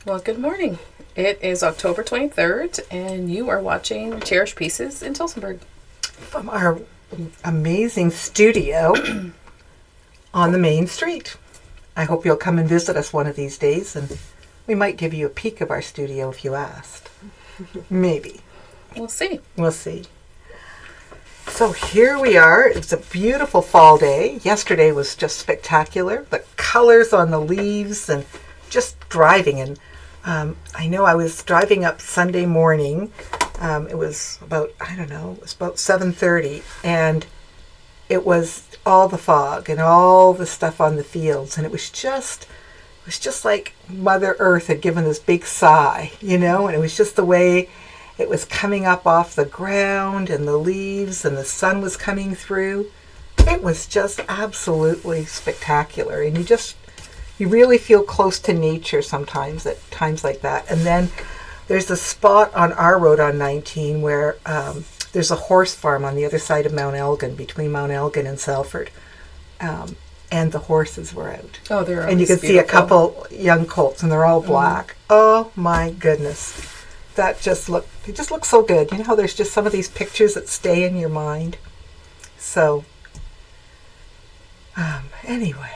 Well, good morning. It is October 23rd, and you are watching Cherished Pieces in Tillsonburg. From our amazing studio on the main street. I hope you'll come and visit us one of these days, and we might give you a peek of our studio if you asked. Maybe. We'll see. We'll see. So here we are. It's a beautiful fall day. Yesterday was just spectacular. The colors on the leaves and just driving. And I know I was driving up Sunday morning. It was about, it was about 7:30. And it was all the fog and all the stuff on the fields. And it was just like Mother Earth had given this big sigh, and it was just the way it was coming up off the ground and the leaves and the sun was coming through. It was just absolutely spectacular. And you really feel close to nature sometimes at times like that. And then there's a spot on our road on 19 where there's a horse farm on the other side of Mount Elgin, between Mount Elgin and Salford. And the horses were out. Oh, they're and you can see a couple young colts, and they're all black. Oh my goodness. It just looks so good. You know how there's just some of these pictures that stay in your mind? So, anyway.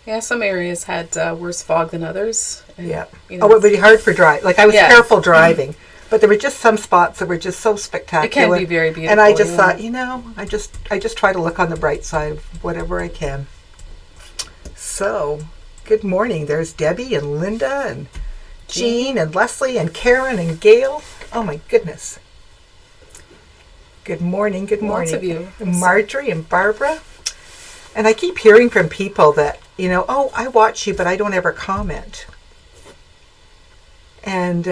Yeah, some areas had worse fog than others. And, yeah. It would be hard for driving. Like, I was careful driving, but there were just some spots that were just so spectacular. It can be very beautiful. And I just thought, I just try to look on the bright side of whatever I can. So, good morning. There's Debbie and Linda and Jean and Leslie and Karen and Gail. Oh my goodness. Good morning, good morning. Lots of you. And Marjorie and Barbara. And I keep hearing from people that, I watch you, but I don't ever comment. And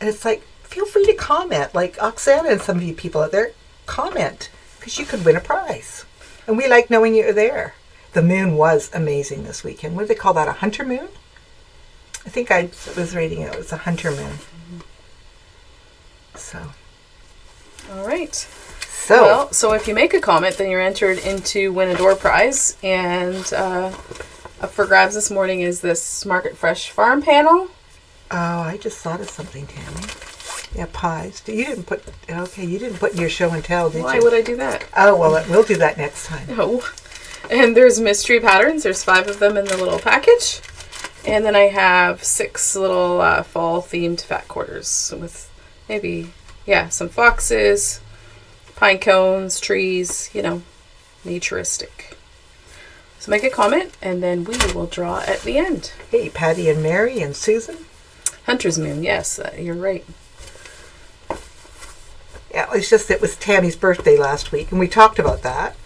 it's like, feel free to comment. Like Oksana and some of you people out there, comment. Because you could win a prize. And we like knowing you're there. The moon was amazing this weekend. What do they call that, a hunter moon? I think I was reading it was a hunter moon. So. All right. So if you make a comment, then you're entered into win a door prize. And up for grabs this morning is this Market Fresh Farm panel. Oh, I just thought of something, Tammy. Yeah, pies. You didn't put in your show and tell, did you? Why would I do that? Oh, well, we'll do that next time. No. And there's mystery patterns. There's 5 of them in the little package. And then I have 6 little fall-themed fat quarters with maybe, some foxes, pine cones, trees, naturistic. So make a comment, and then we will draw at the end. Hey, Patty and Mary and Susan. Hunter's Moon, yes, you're right. Yeah, it was Tammy's birthday last week, and we talked about that.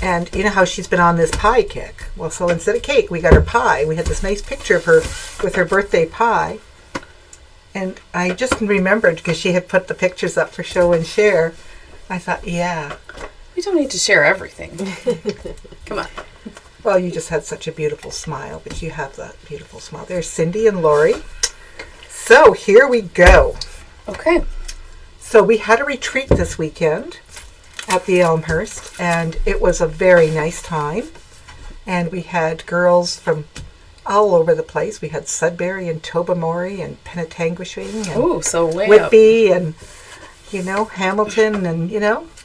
And you know how she's been on this pie kick. Well, so instead of cake, we got her pie. We had this nice picture of her with her birthday pie. And I just remembered, because she had put the pictures up for show and share. I thought, yeah. We don't need to share everything. Come on. Well, you just had such a beautiful smile, but you have that beautiful smile. There's Cindy and Lori. So here we go. Okay. So we had a retreat this weekend at the Elmhurst, and it was a very nice time. And we had girls from all over the place. We had Sudbury and Tobermory and Penetanguishing and Whitby and Hamilton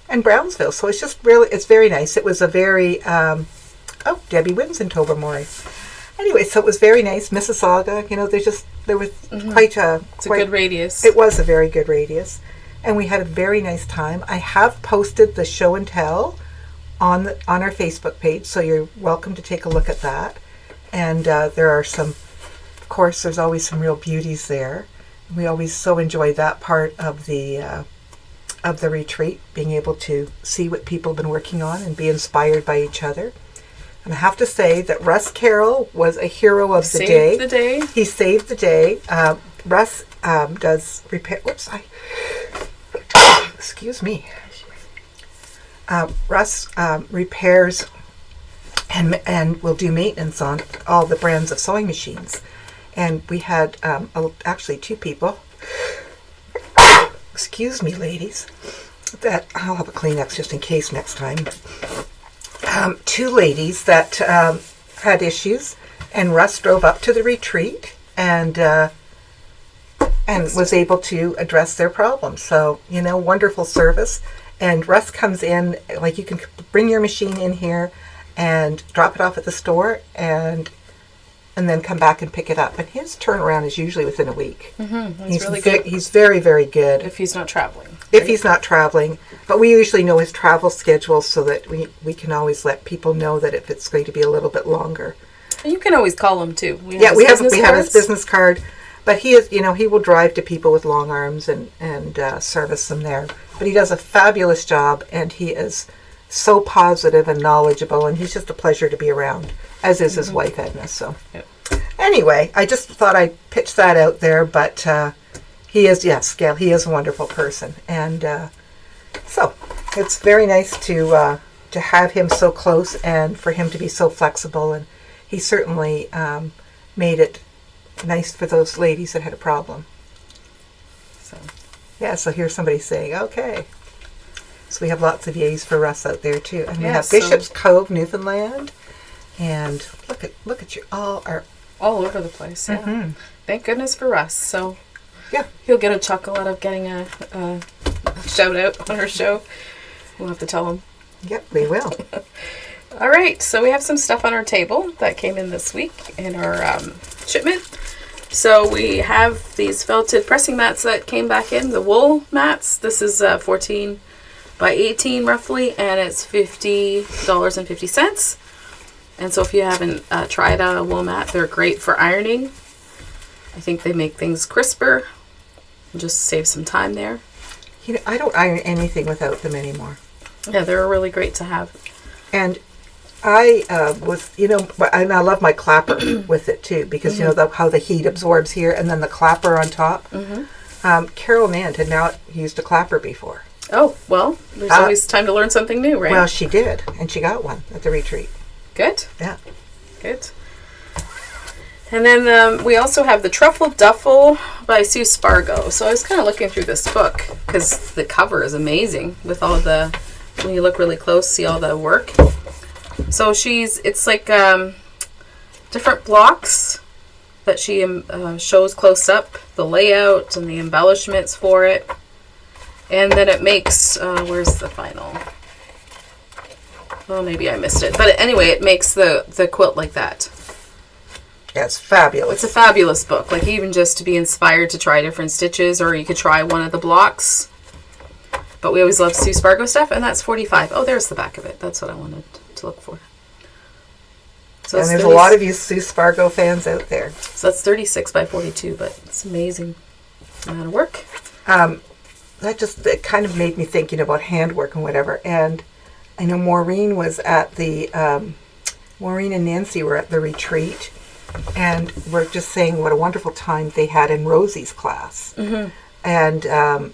and Brownsville. So it's very nice. It was a very Debbie wins in Tobermory. Anyway, so it was very nice. Mississauga, there was quite a good radius. It was a very good radius. And we had a very nice time. I have posted the show and tell on our Facebook page, so you're welcome to take a look at that. And there are of course, there's always some real beauties there. We always so enjoy that part of the retreat, being able to see what people have been working on and be inspired by each other. And I have to say that Russ Carroll was a hero of the day. Saved the day. He saved the day. Russ does repair. Excuse me. Russ repairs and will do maintenance on all the brands of sewing machines. And we had actually 2 people. Excuse me, ladies. That I'll have a Kleenex just in case next time. 2 ladies that had issues, and Russ drove up to the retreat and and was able to address their problems. So, wonderful service. And Russ comes in, like you can bring your machine in here and drop it off at the store and then come back and pick it up. And his turnaround is usually within a week. Mm-hmm. He's really good. He's very, very good. If he's not traveling. Right? If he's not traveling. But we usually know his travel schedule so that we can always let people know that if it's going to be a little bit longer. And you can always call him too. We have his business card. But he is, he will drive to people with long arms and service them there. But he does a fabulous job, and he is so positive and knowledgeable, and he's just a pleasure to be around, as is his wife, Edna. So, Anyway, I just thought I'd pitch that out there, but he is, Gail, he is a wonderful person. And so it's very nice to have him so close and for him to be so flexible, and he certainly made it nice for those ladies that had a problem. So here's somebody saying, okay. So we have lots of yays for Russ out there too. And we have Bishop's Cove, Newfoundland. And look at you, all are all over the place. Yeah. Mm-hmm. Thank goodness for Russ. So he'll get a chuckle out of getting a shout out on our show. We'll have to tell him. Yep, we will. All right, so we have some stuff on our table that came in this week in our shipment. So we have these felted pressing mats that came back in, the wool mats. This is 14 by 18 roughly, and it's $50.50. And so if you haven't tried out a wool mat, they're great for ironing. I think they make things crisper. Just save some time there. I don't iron anything without them anymore. Yeah, they're really great to have. And I and I love my clapper with it too, because how the heat absorbs here, and then the clapper on top. Mm-hmm. Carol Nant had not used a clapper before. Oh, well, there's always time to learn something new, right? Well, she did, and she got one at the retreat. Good. Yeah. Good. And then we also have the Truffle Duffel by Sue Spargo. So I was kind of looking through this book because the cover is amazing with all the, when you look really close, see all the work. So it's like different blocks that she shows close up, the layout and the embellishments for it. And then it makes, where's the final? Oh, maybe I missed it. But anyway, it makes the quilt like that. Yeah, it's fabulous. It's a fabulous book. Like even just to be inspired to try different stitches, or you could try one of the blocks. But we always love Sue Spargo stuff, and that's $45. Oh, there's the back of it. That's what I wanted to look for. So and there's a lot of you Sue Spargo fans out there. So that's 36 by 42, but it's amazing amount of work. It kind of made me thinking about handwork and whatever. And I know Maureen was at the, Maureen and Nancy were at the retreat, and we're just saying what a wonderful time they had in Rosie's class. Mm-hmm. And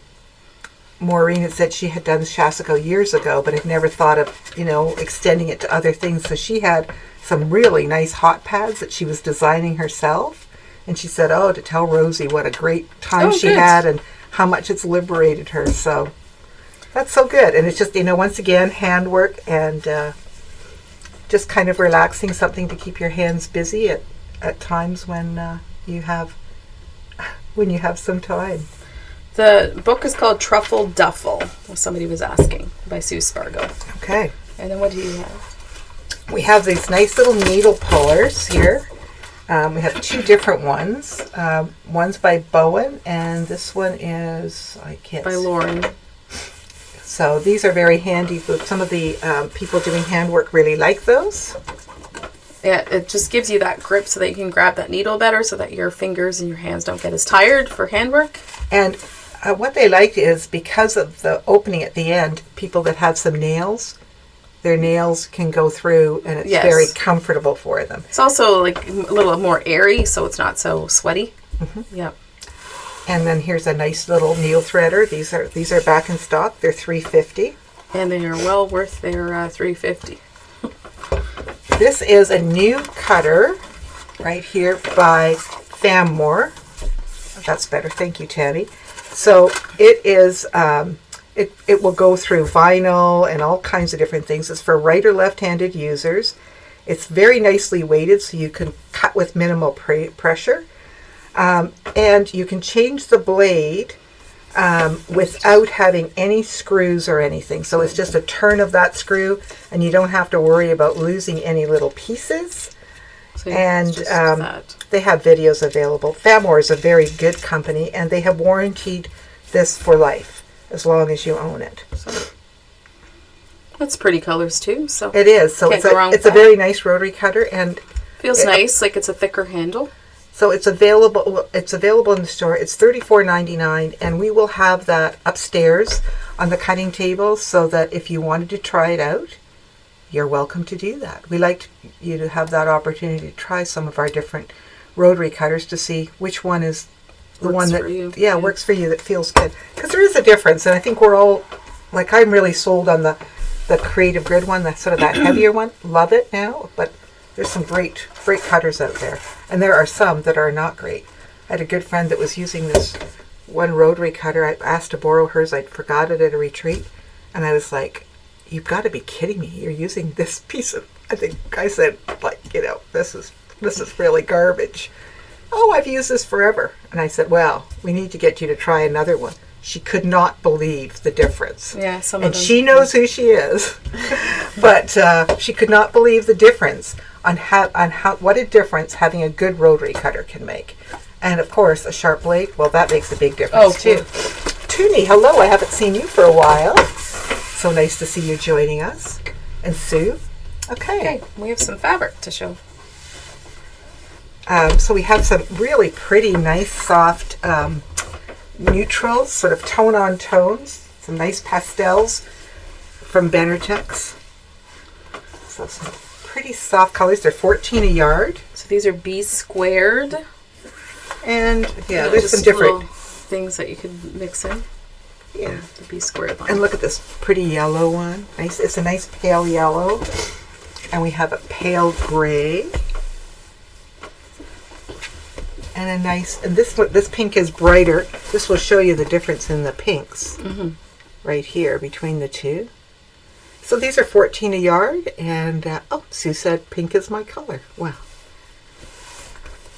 Maureen had said she had done Shasako years ago, but had never thought of, extending it to other things. So she had some really nice hot pads that she was designing herself. And she said, to tell Rosie what a great time she had and how much it's liberated her. So that's so good. And it's just, once again, handwork and just kind of relaxing, something to keep your hands busy at times when you have some time. The book is called Truffle Duffel, somebody was asking, by Sue Spargo. Okay. And then what do you have? We have these nice little needle pullers here. We have two different ones. One's by Bowen, and this one is, by Lauren. So these are very handy. Some of the people doing handwork really like those. Yeah, it just gives you that grip so that you can grab that needle better, so that your fingers and your hands don't get as tired for handwork. And what they like is, because of the opening at the end, people that have some nails, their nails can go through, and it's very comfortable for them. It's also like a little more airy, so it's not so sweaty. Mm-hmm. Yep. And then here's a nice little needle threader. These are back in stock. They're $3.50. And they are well worth their $3.50. This is a new cutter right here by Fammore. That's better. Thank you, Tammy. So it is. It will go through vinyl and all kinds of different things. It's for right or left-handed users. It's very nicely weighted, so you can cut with minimal pressure. And you can change the blade without having any screws or anything. So it's just a turn of that screw, and you don't have to worry about losing any little pieces. So And just that. they have videos available. Famor is a very good company, and they have warranted this for life as long as you own it. So that's pretty colors too. So it is. So can't go wrong it's with a very nice rotary cutter, and feels nice. Like it's a thicker handle. so it's available. It's available in the store. It's $34.99, and we will have that upstairs on the cutting table, so that if you wanted to try it out, you're welcome to do that. We like you to have that opportunity to try some of our different rotary cutters to see which one is the Works one that for you. works for you, that feels good. Because there is a difference, and I think we're all, like, I'm really sold on the Creative Grid one, that sort of that heavier one. Love it now, but there's some great cutters out there, and there are some that are not great. I had a good friend that was using this one rotary cutter. I asked to borrow hers. I forgot it at a retreat, and I was like, "You've got to be kidding me! You're using this piece of..." I think I said, like, this is really garbage. "Oh, I've used this forever." And I said, "Well, we need to get you to try another one." She could not believe the difference. Yeah, some and of them. she knows who she is, but she could not believe the difference on what a difference having a good rotary cutter can make. And of course, a sharp blade, well, that makes a big difference too. Toonie, hello! I haven't seen you for a while. So nice to see you joining us. And Sue, okay. We have some fabric to show. So we have some really pretty, nice, soft neutrals, sort of tone-on tones. Some nice pastels from Benertex. So some pretty soft colors. They're $14 a yard. So these are B squared. And yeah, Yeah, there's just some different little things that you could mix in. Yeah. The B squared line. And look at this pretty yellow one. Nice. It's a nice pale yellow. And we have a pale gray. And a nice, and this pink is brighter. This will show you the difference in the pinks right here between the two. So these are $14 a yard, and Sue said pink is my color. Wow.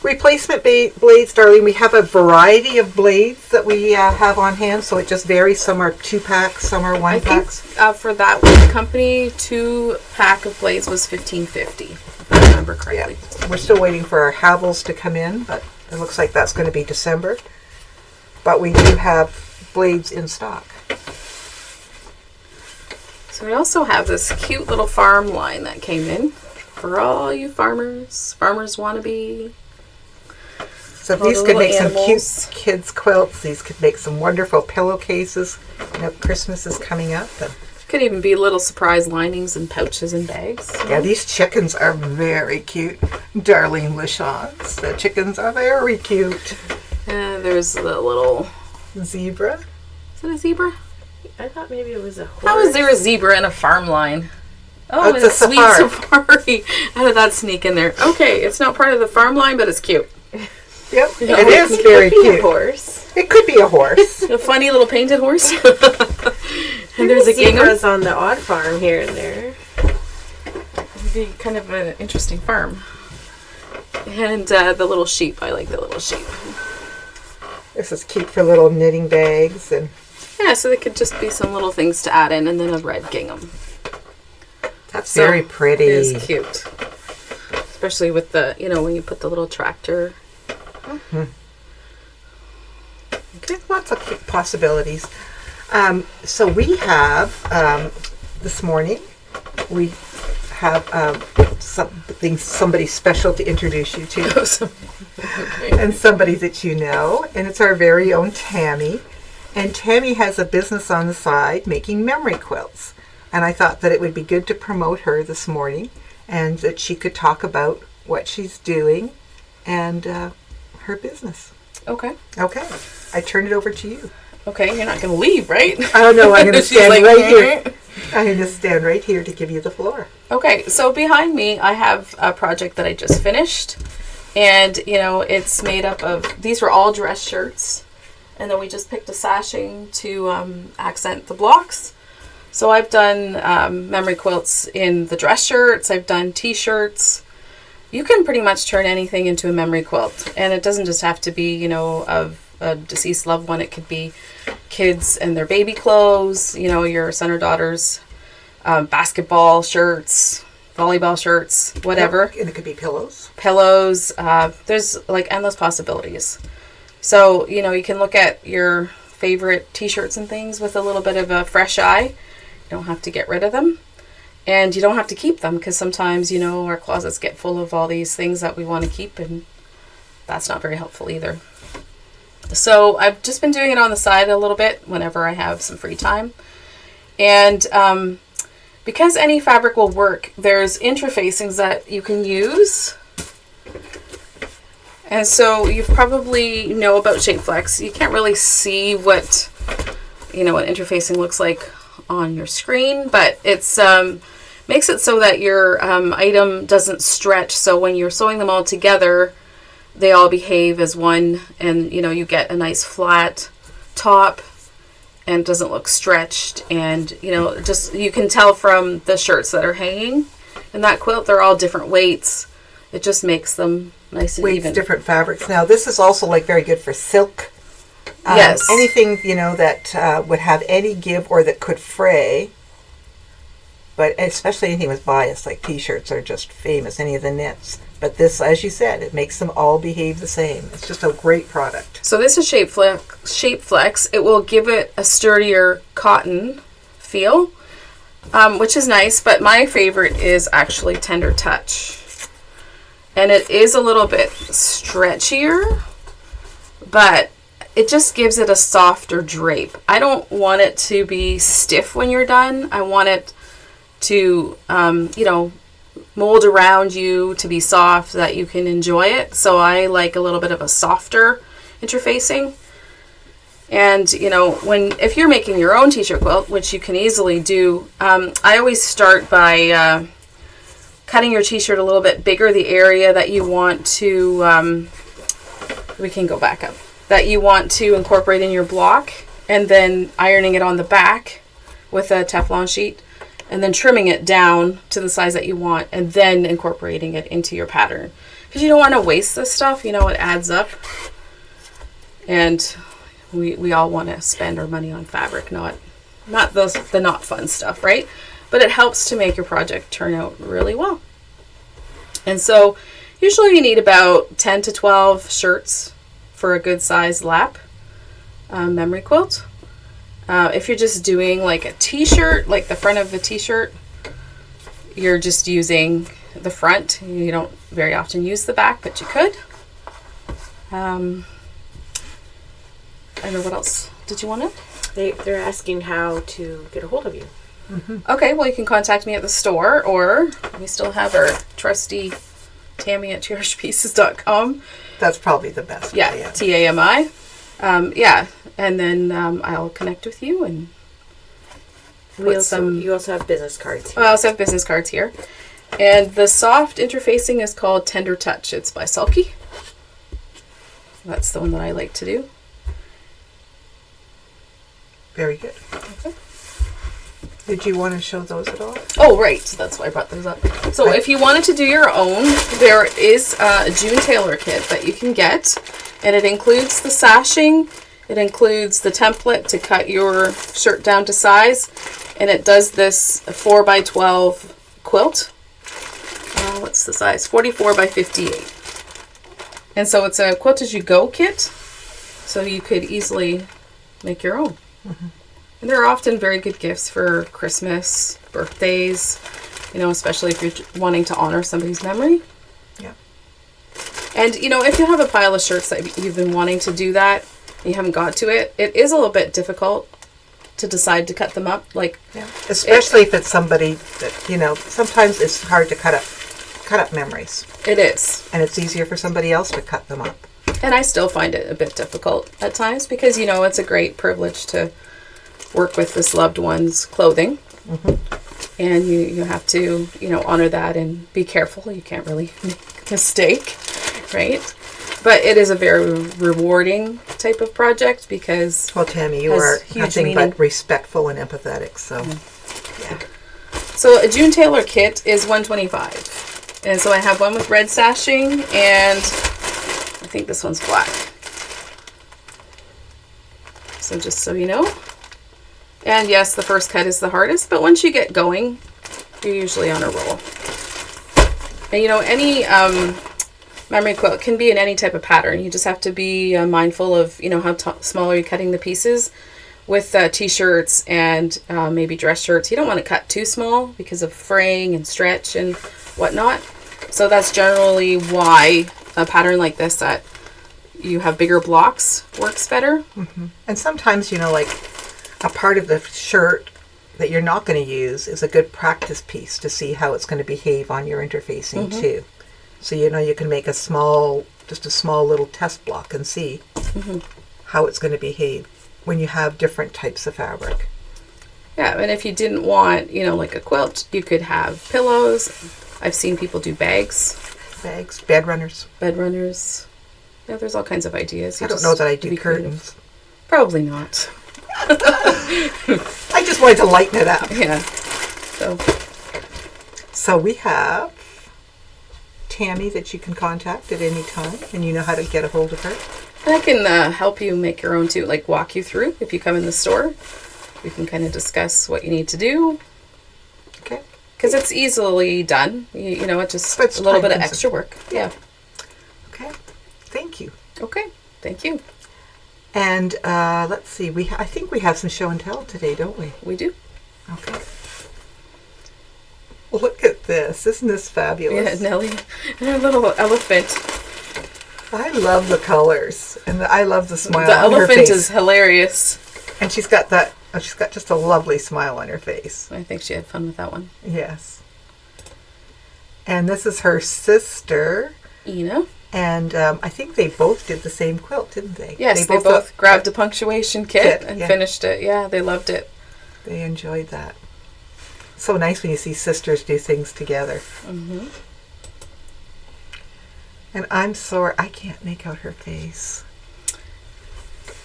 Replacement blades, darling. We have a variety of blades that we have on hand, so it just varies. Some are 2-packs, some are 1-packs. For that one company, 2-pack of blades was $15.50, if I remember correctly. Yeah. We're still waiting for our Havels to come in, but it looks like that's going to be December. But we do have blades in stock. So we also have this cute little farm line that came in for all you farmers wannabe. So these could make some cute kids quilts. These could make some wonderful pillowcases. Christmas is coming up. And could even be little surprise linings and pouches and bags. yeah, these chickens are very cute. Darlene Lachance. The chickens are very cute. And there's the little zebra. Is it a zebra? I thought maybe it was a horse. How is there a zebra in a farm line? Oh, it's a sweet safari. How did that sneak in there? Okay, it's not part of the farm line, but it's cute. Yep, it is very cute. A horse. It could be a horse. A funny little painted horse. And there's a gingham. Zebras on the odd farm here and there. It would be kind of an interesting farm. And the little sheep. I like the little sheep. This is cute for little knitting bags. And yeah, so they could just be some little things to add in, and then a red gingham. That's very pretty. It is cute. Especially with the, when you put the little tractor. Okay, lots of cute possibilities. So we have, this morning, we have somebody special to introduce you to. And somebody that you know. And it's our very own Tammy. And Tammy has a business on the side making memory quilts. And I thought that it would be good to promote her this morning and that she could talk about what she's doing and her business. Okay. Okay. I turn it over to you. Okay, you're not going to leave, right? Oh, no, I'm going to stand like, right here. I'm going to stand right here to give you the floor. Okay, so behind me, I have a project that I just finished. And, it's made up of, these were all dress shirts. And then we just picked a sashing to accent the blocks. So I've done memory quilts in the dress shirts. I've done t-shirts. you can pretty much turn anything into a memory quilt. And it doesn't just have to be, you know, of a deceased loved one. It could be kids and their baby clothes, you know, your son or daughter's basketball shirts, volleyball shirts, whatever. And it could be pillows. Pillows. There's like endless possibilities. So, you know, you can look at your favorite t-shirts and things with a little bit of a fresh eye. You don't have to get rid of them. And you don't have to keep them because sometimes, you know, our closets get full of all these things that we want to keep, and that's not very helpful either. So I've just been doing it on the side a little bit whenever I have some free time. And because any fabric will work, there's interfacings that you can use. And so you probably know about ShapeFlex. You can't really see what, you know, what interfacing looks like on your screen, but it's makes it so that your item doesn't stretch. So when you're sewing them all together, they all behave as one, and you know, you get a nice flat top and doesn't look stretched. And you know, just you can tell from the shirts that are hanging in that quilt, they're all different weights. It just makes them nice and even. Different fabrics. Now this is also like very good for silk. Yes. Anything, you know, that would have any give or that could fray. But especially anything with bias, like t-shirts are just famous, any of the knits. But this, as you said, it makes them all behave the same. It's just a great product. So this is ShapeFlex. It will give it a sturdier cotton feel, which is nice. But my favorite is actually Tender Touch. And it is a little bit stretchier, but it just gives it a softer drape. I don't want it to be stiff when you're done. I want it to, you know, mold around you to be soft so that you can enjoy it. So I like a little bit of a softer interfacing. And, you know, if you're making your own t-shirt quilt, which you can easily do, I always start by cutting your t-shirt a little bit bigger, the area that you want to, we can go back up, that you want to incorporate in your block, and then ironing it on the back with a Teflon sheet, and then trimming it down to the size that you want, and then incorporating it into your pattern. Because you don't want to waste this stuff, you know, it adds up. And we all want to spend our money on fabric, not the not fun stuff, right? But it helps to make your project turn out really well. And so usually you need about 10 to 12 shirts for a good size lap memory quilt. If you're just doing like a t-shirt, like the front of the t-shirt, you're just using the front. You don't very often use the back, but you could. I don't know what else. Did you want it? They're asking how to get a hold of you. Mm-hmm. Okay, well, you can contact me at the store, or we still have our trusty Tammy at cherishedpieces.com. That's probably the best. Yeah, TAMI. Yeah, and then I'll connect with you, and You also have business cards here. I also have business cards here. And the soft interfacing is called Tender Touch. It's by Sulky. That's the one that I like to do. Very good. Okay. Did you want to show those at all? Oh, right. That's why I brought those up. So if you wanted to do your own, there is a June Taylor kit that you can get. And it includes the sashing. It includes the template to cut your shirt down to size. And it does this 4x12 quilt. What's the size? 44 by 58. And so it's a quilt as you go kit. So you could easily make your own. Mm-hmm. And they're often very good gifts for Christmas, birthdays, you know, especially if you're wanting to honor somebody's memory. Yeah. And, you know, if you have a pile of shirts that you've been wanting to do that, and you haven't got to it, it is a little bit difficult to decide to cut them up. Like, yeah. Especially if it's somebody that, you know, sometimes it's hard to cut up memories. It is. And it's easier for somebody else to cut them up. And I still find it a bit difficult at times because, you know, it's a great privilege to work with this loved one's clothing. Mm-hmm. And you have to, you know, honor that and be careful. You can't really make a mistake, right? But it is a very rewarding type of project because... Well, Tammy, you are nothing but respectful and empathetic, so... Yeah. So a June Taylor kit is $125. And so I have one with red sashing, and I think this one's black. So just so you know. And yes, the first cut is the hardest, but once you get going, you're usually on a roll. And you know, any memory quilt can be in any type of pattern. You just have to be mindful of, you know, how small are you cutting the pieces. With t-shirts and maybe dress shirts, you don't want to cut too small because of fraying and stretch and whatnot. So that's generally why a pattern like this, that you have bigger blocks, works better. Mm-hmm. And sometimes, you know, like a part of the shirt that you're not going to use is a good practice piece to see how it's going to behave on your interfacing too. So, you know, you can make just a small little test block and see how it's going to behave when you have different types of fabric. Yeah, and if you didn't want, you know, like a quilt, you could have pillows. I've seen people do bags. Bags, bed runners. Bed runners. Yeah, there's all kinds of ideas. I don't know that I do curtains. Probably not. I just wanted to lighten it up. Yeah. So we have Tammy that you can contact at any time, and you know how to get a hold of her. And I can help you make your own too, like walk you through if you come in the store. We can kind of discuss what you need to do. Okay. Because it's easily done. You know, it's just a little bit of extra work. Yeah. Okay. Thank you. Okay. Thank you. And let's see. I think we have some show and tell today, don't we? We do. Okay. Look at this. Isn't this fabulous? Yeah, Nellie and her little elephant. I love the colors, and I love the smile the on her face. The elephant is hilarious. And she's got just a lovely smile on her face. I think she had fun with that one. Yes. And this is her sister, Ina. And I think they both did the same quilt, didn't they? Yes, they both grabbed a punctuation kit and finished it. Yeah, they loved it. They enjoyed that. So nice when you see sisters do things together. Mm-hmm. And I'm sorry, I can't make out her face.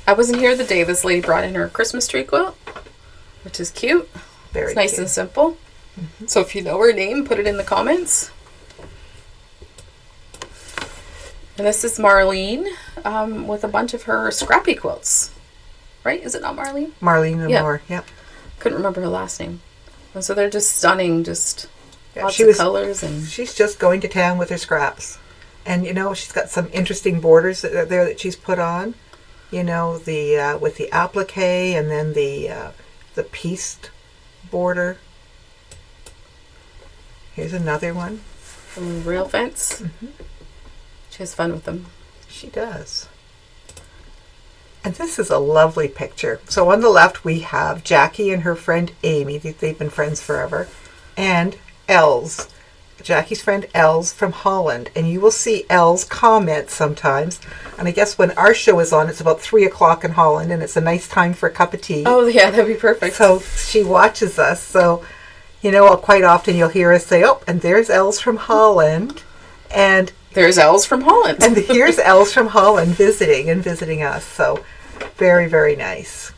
I wasn't here the day this lady brought in her Christmas tree quilt, which is cute. Very It's nice cute. and simple. Mm-hmm. So if you know her name, put it in the comments. And this is Marlene with a bunch of her scrappy quilts. Right? Is it not Marlene? Marlene Moore, yep. Couldn't remember her last name. And so they're just stunning, just lots of colors. And she's just going to town with her scraps. And, you know, she's got some interesting borders that she's put on. You know, with the applique and then the pieced border. Here's another one. From Rail Fence. Mm-hmm. She has fun with them. She does. And this is a lovely picture. So on the left we have Jackie and her friend Amy. They've been friends forever. And Els. Jackie's friend Els from Holland. And you will see Els comment sometimes. And I guess when our show is on, it's about 3 o'clock in Holland. And it's a nice time for a cup of tea. Oh, yeah, that'd be perfect. So she watches us. So, you know, quite often you'll hear us say, oh, and there's Els from Holland. And there's Els from Holland. And here's Els from Holland visiting us. So very, very nice.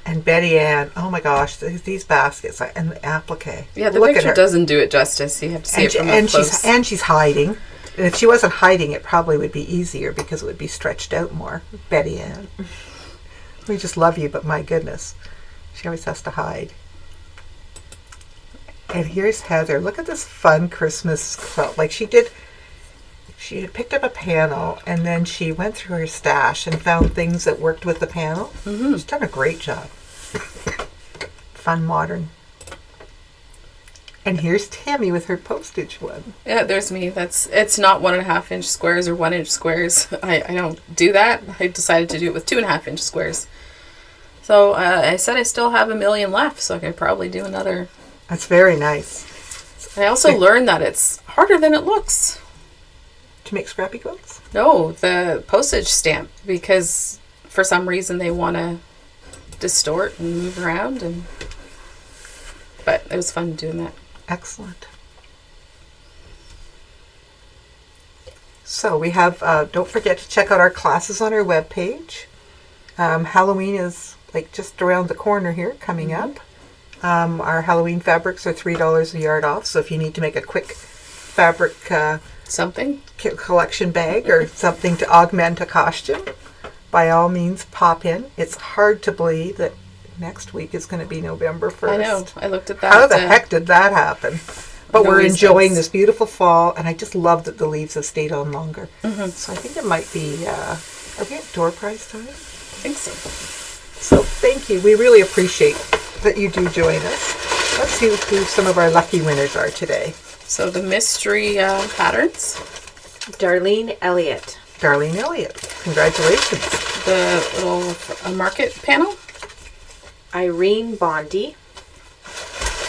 And Betty Ann, oh my gosh, these baskets and the applique. Yeah, the picture doesn't do it justice. You have to see it from up close. She's hiding. And if she wasn't hiding, it probably would be easier because it would be stretched out more. Betty Ann. We just love you, but my goodness. She always has to hide. And here's Heather. Look at this fun Christmas quilt. Like she had picked up a panel and then she went through her stash and found things that worked with the panel. Mm-hmm. She's done a great job. Fun, modern. And here's Tammy with her postage one. Yeah, there's me. It's not 1.5 inch squares or 1 inch squares. I don't do that. I decided to do it with 2.5 inch squares. So I said I still have 1 million left, so I could probably do another. That's very nice. I also learned that it's harder than it looks. To make scrappy quilts? No, the postage stamp, because for some reason they want to distort and move around, but it was fun doing that. Excellent. So we have, don't forget to check out our classes on our webpage. Halloween is like just around the corner here, coming up. Our Halloween fabrics are $3 a yard off. So if you need to make a quick fabric Something. collection bag or something to augment a costume, by all means pop in. It's hard to believe that next week is going to be November 1st. I know. I looked at that. How the heck did that happen? But we're enjoying this beautiful fall, and I just love that the leaves have stayed on longer. Mm-hmm. So I think it might be, are we at door prize time? I think so. So thank you. We really appreciate that you do join us. Let's see who some of our lucky winners are today. So the mystery patterns. Darlene Elliott. Darlene Elliott. Congratulations. The little market panel. Irene Bondi.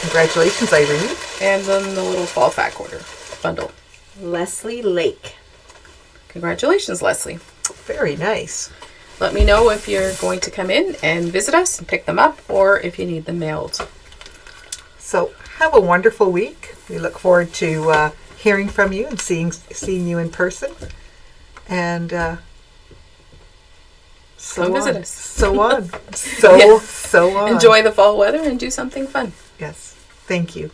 Congratulations, Irene. And then the little fall fat quarter bundle. Leslie Lake. Congratulations, Leslie. Very nice. Let me know if you're going to come in and visit us and pick them up, or if you need them mailed. So have a wonderful week. We look forward to hearing from you and seeing you in person. And Come visit us. So on. Yeah. So on. Enjoy the fall weather and do something fun. Yes. Thank you.